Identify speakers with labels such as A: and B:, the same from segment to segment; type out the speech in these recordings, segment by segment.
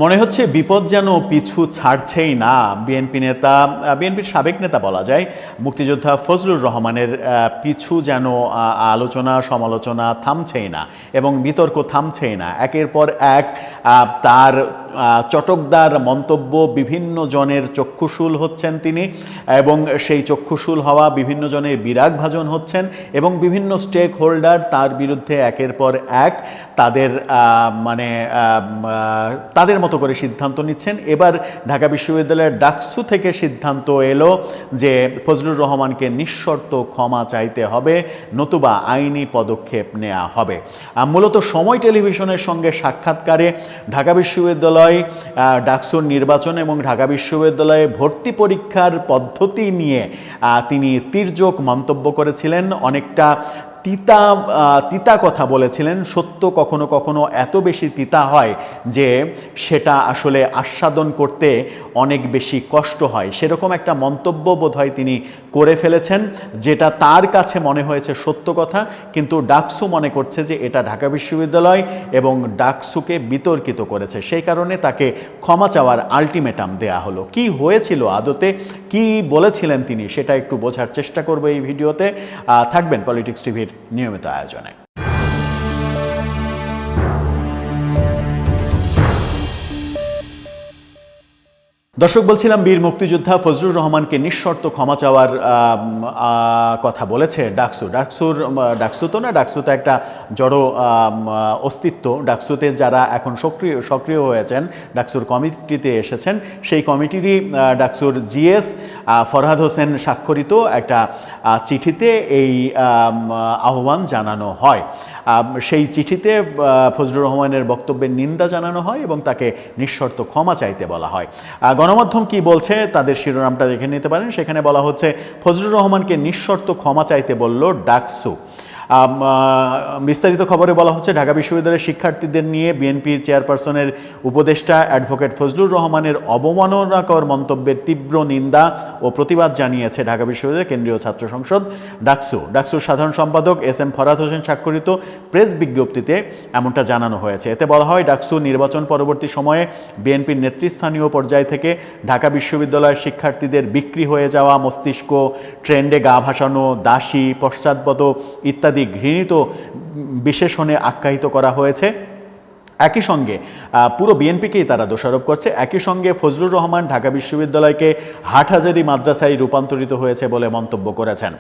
A: মনে হচ্ছে বিপদ যেন পিছু ছাড়ছেই না। বিএনপির সাবেক নেতা বলা যায় মুক্তিযোদ্ধা ফজলুর রহমানের পিছু যেন আলোচনা সমালোচনা থামছেই না এবং বিতর্ক থামছেই না। একের পর এক তার চটকদার মন্তব্য বিভিন্ন জনের চক্ষুশূল হচ্ছেন তিনি, এবং সেই চক্ষুশূল হওয়া বিভিন্ন জনের বিরাগভাজন হচ্ছেন এবং বিভিন্ন স্টেক হোল্ডার তার বিরুদ্ধে একের পর এক তাদের মতো করে সিদ্ধান্ত নিচ্ছেন। এবার ঢাকা বিশ্ববিদ্যালয়ের ডাকসু থেকে সিদ্ধান্ত এলো যে ফজলুর রহমানকে নিঃশর্ত ক্ষমা চাইতে হবে, নতুবা আইনি পদক্ষেপ নেওয়া হবে। মূলত সময় টেলিভিশনের সঙ্গে সাক্ষাৎকারে ঢাকা বিশ্ববিদ্যালয় ডাকসুর নির্বাচন এবং ঢাকা বিশ্ববিদ্যালয়ে ভর্তি পরীক্ষার পদ্ধতি নিয়ে তিনি তির্যক মন্তব্য করেছিলেন, অনেকটা তিতা কথা বলেছিলেন। সত্য কখনো কখনো এত বেশি তিতা হয় যে সেটা আসলে আস্বাদন করতে অনেক বেশি কষ্ট হয়। সেরকম একটা মন্তব্য বোধহয় তিনি করে ফেলেছেন, যেটা তার কাছে মনে হয়েছে সত্য কথা, কিন্তু ডাকসু মনে করছে যে এটা ঢাকা বিশ্ববিদ্যালয় এবং ডাকসুকে বিতর্কিত করেছে, সেই কারণে তাকে ক্ষমা চাওয়ার আলটিমেটাম দেয়া হলো। কি হয়েছিল আদতে, কি বলেছিলেন তিনি, সেটা একটু বোঝার চেষ্টা করবো এই ভিডিওতে। থাকবেন পলিটিক্স টিভির নিয়মিত আয়োজনে। দর্শক, বলছিলাম বীর মুক্তিযোদ্ধা ফজলুর রহমানকে নিঃশর্ত ক্ষমা চাওয়ার কথা বলেছে ডাকসু। ডাকসুতে একটা জড়ো অস্তিত্ব। ডাকসুতে যারা এখন সক্রিয় হয়েছেন, ডাকসুর কমিটিতে এসেছেন, সেই কমিটিরই ডাকসুর জিএস ফরহাদ হোসেন স্বাক্ষরিত একটা চিঠিতে এই আহ্বান জানানো হয়। সেই চিঠিতে ফজলুর রহমানের বক্তব্যের নিন্দা জানানো হয় এবং তাকে নিঃশর্ত ক্ষমা চাইতে বলা হয়। গণমাধ্যম কি বলছে তাদের শিরোনামটা দেখে নিতে পারেন। সেখানে বলা হচ্ছে, ফজলুর রহমানকে নিঃশর্ত ক্ষমা চাইতে বলল ডাকসু। বিস্তারিত খবরে বলা হচ্ছে, ঢাকা বিশ্ববিদ্যালয়ের শিক্ষার্থীদের নিয়ে বিএনপির চেয়ারপারসনের উপদেষ্টা অ্যাডভোকেট ফজলুর রহমানের অবমাননাকর মন্তব্যের তীব্র নিন্দা ও প্রতিবাদ জানিয়েছে ঢাকা বিশ্ববিদ্যালয়ের কেন্দ্রীয় ছাত্র সংসদ ডাকসুর সাধারণ সম্পাদক এস.এম. ফরহাদ হোসেন স্বাক্ষরিত প্রেস বিজ্ঞপ্তিতে এমনটা জানানো হয়েছে। এতে বলা হয়, ডাকসু নির্বাচন পরবর্তী সময়ে বিএনপির নেতৃস্থানীয় পর্যায় থেকে ঢাকা বিশ্ববিদ্যালয়ের শিক্ষার্থীদের বিক্রি হয়ে যাওয়া মস্তিষ্ক, ট্রেন্ডে গা ভাসানো, দাসী, পশ্চাৎপদ ইত্যাদি ঘৃণিত বিশেষণে আখ্যায়িত করা হয়েছে। একই সঙ্গে পুরো বিএনপিকেই তারা দোষারোপ করছে। একই সঙ্গে ফজলুর রহমান ঢাকা বিশ্ববিদ্যালয়কে হাটহাজারী মাদ্রাসায় রূপান্তরিত হয়েছে বলে মন্তব্য করেছেন।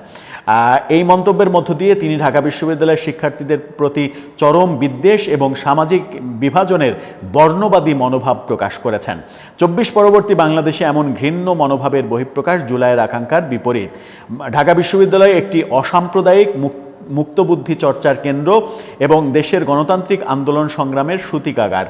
A: এই মন্তব্যের মধ্য দিয়ে তিনি ঢাকা বিশ্ববিদ্যালয়ের শিক্ষার্থীদের প্রতি চরম বিদ্বেষ এবং সামাজিক বিভাজনের বর্ণবাদী মনোভাব প্রকাশ করেছেন। ২৪ পরবর্তী বাংলাদেশে এমন ঘৃণ্য মনোভাবের বহিঃপ্রকাশ জুলাইয়ের আকাঙ্ক্ষার বিপরীত। ঢাকা বিশ্ববিদ্যালয় একটি অসাম্প্রদায়িক মুক্তবুদ্ধি চর্চার কেন্দ্র এবং দেশের গণতান্ত্রিক আন্দোলন সংগ্রামের সূতিকাগার।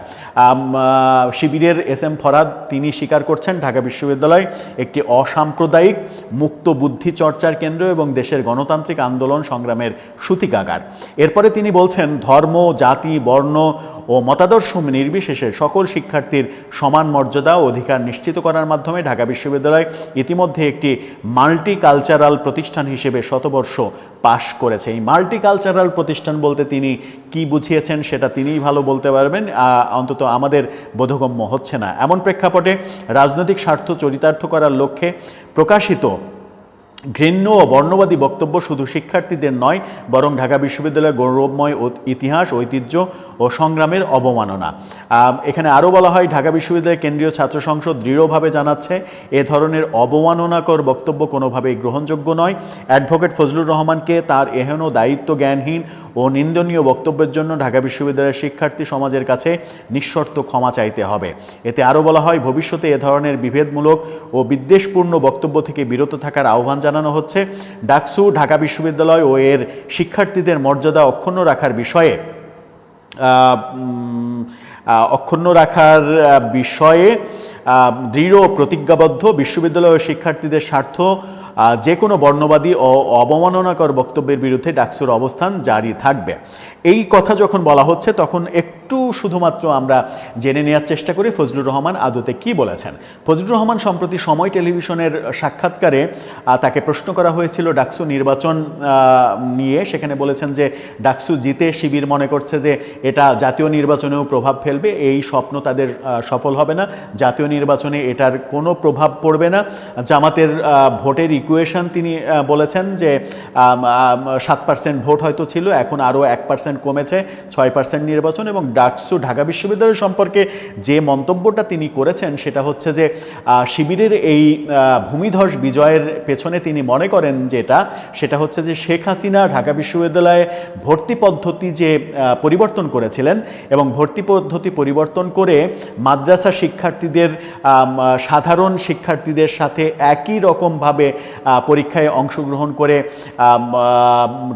A: শিবিরের এস.এম. ফরহাদ তিনি স্বীকার করছেন, ঢাকা বিশ্ববিদ্যালয় একটি অসাম্প্রদায়িক মুক্তবুদ্ধি চর্চার কেন্দ্র এবং দেশের গণতান্ত্রিক আন্দোলন সংগ্রামের সূতিকাগার। এরপরে তিনি বলছেন, ধর্ম, জাতি, বর্ণ ও মতাদর্শ নির্বিশেষে সকল শিক্ষার্থীর সমান মর্যাদা ও অধিকার নিশ্চিত করার মাধ্যমে ঢাকা বিশ্ববিদ্যালয় ইতিমধ্যে একটি মাল্টিকালচারাল প্রতিষ্ঠান হিসেবে শতবর্ষ পাশ করেছে। এই মাল্টিকালচারাল প্রতিষ্ঠান বলতে তিনি কি বুঝিয়েছেন সেটা তিনিই ভালো বলতে পারবেন, অন্তত আমাদের বোধগম্য হচ্ছে না। এমন প্রেক্ষাপটে রাজনৈতিক স্বার্থ চরিতার্থ করার লক্ষ্যে প্রকাশিত ঘৃণ্য ও বর্ণবাদী বক্তব্য শুধু শিক্ষার্থীদের নয়, বরং ঢাকা বিশ্ববিদ্যালয়ের গৌরবময় ইতিহাস, ঐতিহ্য ও সংগ্রামের অবমাননা। এখানে আরও বলা হয়, ঢাকা বিশ্ববিদ্যালয়ের কেন্দ্রীয় ছাত্র সংসদ দৃঢ়ভাবে জানাচ্ছে এ ধরনের অবমাননাকর বক্তব্য কোনোভাবেই গ্রহণযোগ্য নয়। অ্যাডভোকেট ফজলুর রহমানকে তার এহেন দায়িত্ব জ্ঞানহীন ও নিন্দনীয় বক্তব্যের জন্য ঢাকা বিশ্ববিদ্যালয়ের শিক্ষার্থী সমাজের কাছে নিঃশর্ত ক্ষমা চাইতে হবে। এতে আরও বলা হয়, ভবিষ্যতে এ ধরনের বিভেদমূলক ও বিদ্বেষপূর্ণ বক্তব্য থেকে বিরত থাকার আহ্বান জানানো হচ্ছে। ডাকসু ঢাকা বিশ্ববিদ্যালয় ও এর শিক্ষার্থীদের মর্যাদা অক্ষুণ্ণ রাখার বিষয়ে দৃঢ় প্রতিজ্ঞাবদ্ধ। বিশ্ববিদ্যালয় ও শিক্ষার্থীদের স্বার্থ যে কোনো বর্ণবাদী ও অবমাননাকর বক্তব্যের বিরুদ্ধে ডাকসুর অবস্থান জারি থাকবে। এই কথা যখন বলা হচ্ছে তখন একটু একটু শুধুমাত্র আমরা জেনে নেওয়ার চেষ্টা করি ফজলুর রহমান আদতে কি বলেছেন। ফজলুর রহমান সম্প্রতি সময় টেলিভিশনের সাক্ষাৎকারে তাকে প্রশ্ন করা হয়েছিল ডাকসু নির্বাচন নিয়ে। সেখানে বলেছেন যে ডাকসু জিতে শিবির মনে করছে যে এটা জাতীয় নির্বাচনেও প্রভাব ফেলবে, এই স্বপ্ন তাদের সফল হবে না, জাতীয় নির্বাচনে এটার কোনো প্রভাব পড়বে না। জামাতের ভোটের ইকুয়েশন তিনি বলেছেন যে 7% ভোট হয়তো ছিল, এখন আরও 1% কমেছে, 6% নির্বাচন। এবং ডাকসু ঢাকা বিশ্ববিদ্যালয় সম্পর্কে যে মন্তব্যটা তিনি করেছেন সেটা হচ্ছে যে শিবিরের এই ভূমিধস বিজয়ের পেছনে তিনি মনে করেন যেটা, সেটা হচ্ছে যে শেখ হাসিনা ঢাকা বিশ্ববিদ্যালয়ে ভর্তি পদ্ধতি যে পরিবর্তন করেছিলেন এবং ভর্তি পদ্ধতি পরিবর্তন করে মাদ্রাসা শিক্ষার্থীদের সাধারণ শিক্ষার্থীদের সাথে একই রকমভাবে পরীক্ষায় অংশগ্রহণ করে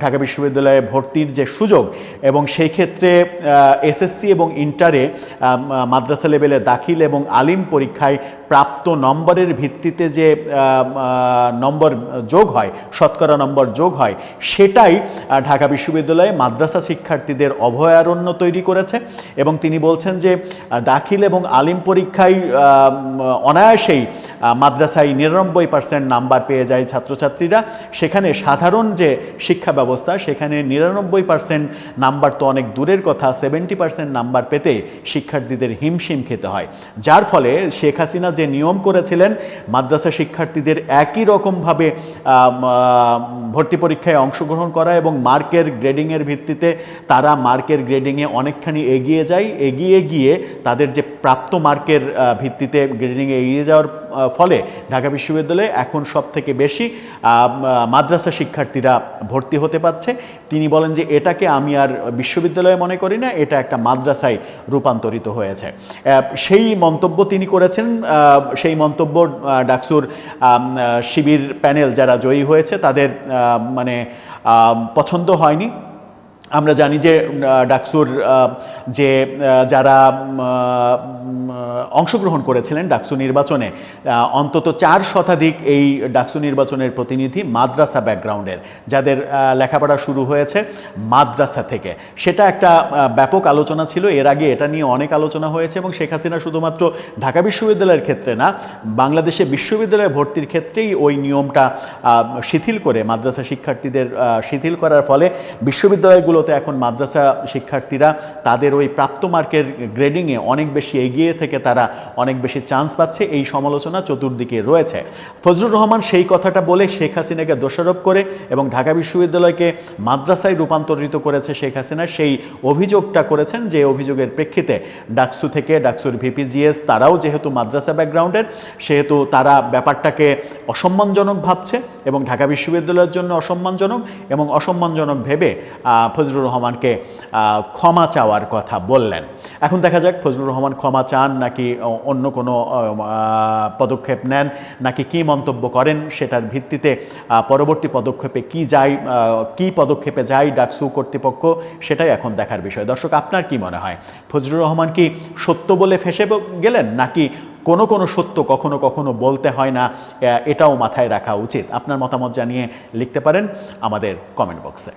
A: ঢাকা বিশ্ববিদ্যালয়ে ভর্তির যে সুযোগ, এবং সেই ক্ষেত্রে এসএসসি এবং ইন্টারে মাদ্রাসা লেভেলে দাখিল এবং আলিম পরীক্ষায় প্রাপ্ত নম্বরের ভিত্তিতে যে নম্বর যোগ হয়, শতকরা নম্বর যোগ হয়, সেটাই ঢাকা বিশ্ববিদ্যালয়ে মাদ্রাসা শিক্ষার্থীদের অভয়ারণ্য তৈরি করেছে। এবং তিনি বলছেন যে দাখিল এবং আলিম পরীক্ষায় অনায়াসেই মাদ্রাসায় 99% নাম্বার পেয়ে যায় ছাত্রছাত্রীরা, সেখানে সাধারণ যে শিক্ষা ব্যবস্থা সেখানে 99% নাম্বার তো অনেক দূরের কথা, 70% নাম্বার পেতে শিক্ষার্থীদের হিমশিম খেতে হয়। যার ফলে শেখ হাসিনা যে নিয়ম করেছিলেন মাদ্রাসা শিক্ষার্থীদের একই রকমভাবে ভর্তি পরীক্ষায় অংশগ্রহণ করা এবং মার্কের গ্রেডিংয়ের ভিত্তিতে তারা মার্কের গ্রেডিংয়ে অনেকখানি এগিয়ে যায়, এগিয়ে গিয়ে তাদের যে প্রাপ্ত মার্কের ভিত্তিতে গ্রেডিংয়ে এগিয়ে যাওয়ার ফলে ঢাকা বিশ্ববিদ্যালয়ে এখন সবথেকে বেশি মাদ্রাসা শিক্ষার্থীরা ভর্তি হতে পারছে। তিনি বলেন যে এটাকে আমি আর বিশ্ববিদ্যালয়ে মনে করি না, এটা একটা মাদ্রাসায় রূপান্তরিত হয়েছে। সেই মন্তব্য তিনি করেছেন। সেই মন্তব্য ডাকসুর শিবির প্যানেল যারা জয়ী হয়েছে তাদের মানে পছন্দ হয়নি। আমরা জানি যে ডাকসুর যে যারা অংশগ্রহণ করেছিলেন ডাকসু নির্বাচনে, অন্তত 4 শতাধিক এই ডাকসু নির্বাচনের প্রতিনিধি মাদ্রাসা ব্যাকগ্রাউন্ডের, যাদের লেখাপড়া শুরু হয়েছে মাদ্রাসা থেকে। সেটা একটা ব্যাপক আলোচনা ছিল, এর আগে এটা নিয়ে অনেক আলোচনা হয়েছে এবং শেখ হাসিনা শুধুমাত্র ঢাকা বিশ্ববিদ্যালয়ের ক্ষেত্রে না, বাংলাদেশে বিশ্ববিদ্যালয়ে ভর্তির ক্ষেত্রেই ওই নিয়মটা শিথিল করে মাদ্রাসা শিক্ষার্থীদের শিথিল করার ফলে বিশ্ববিদ্যালয়গুলোতে এখন মাদ্রাসা শিক্ষার্থীরা তাদের ওই প্রাপ্ত মার্কের গ্রেডিংয়ে অনেক বেশি এগিয়ে থেকে তারা অনেক বেশি চান্স পাচ্ছে। এই সমালোচনা চতুর্দিকে রয়েছে। ফজলুর রহমান সেই কথাটা বলে শেখ হাসিনাকে দোষারোপ করে এবং ঢাকা বিশ্ববিদ্যালয়কে মাদ্রাসায় রূপান্তরিত করেছে শেখ হাসিনা, সেই অভিযোগটা করেছেন, যে অভিযোগের প্রেক্ষিতে ডাকসু থেকে ডাকসুর ভিপিজিএস তারাও যেহেতু মাদ্রাসা ব্যাকগ্রাউন্ডের, সেহেতু তারা ব্যাপারটাকে অসম্মানজনক ভাবছে এবং ঢাকা বিশ্ববিদ্যালয়ের জন্য অসম্মানজনক, এবং অসম্মানজনক ভেবে ফজলুর রহমানকে ক্ষমা চাওয়ার কথা বললেন। এখন দেখা যাক ফজলুর রহমান ক্ষমা চান নাকি অন্য কোনো পদক্ষেপ নেন নাকি কি মন্তব্য করেন, সেটার ভিত্তিতে পরবর্তী পদক্ষেপে কি পদক্ষেপে যায় ডাকসু কর্তৃপক্ষ, সেটাই এখন দেখার বিষয়। দর্শক, আপনার কি মনে হয়, ফজলুর রহমান কি সত্য বলে ফেঁসে গেলেন, নাকি কোনো কোনো সত্য কখনো কখনো বলতে হয় না, এটাও মাথায় রাখা উচিত? আপনার মতামত জানিয়ে লিখতে পারেন আমাদের কমেন্ট বক্সে।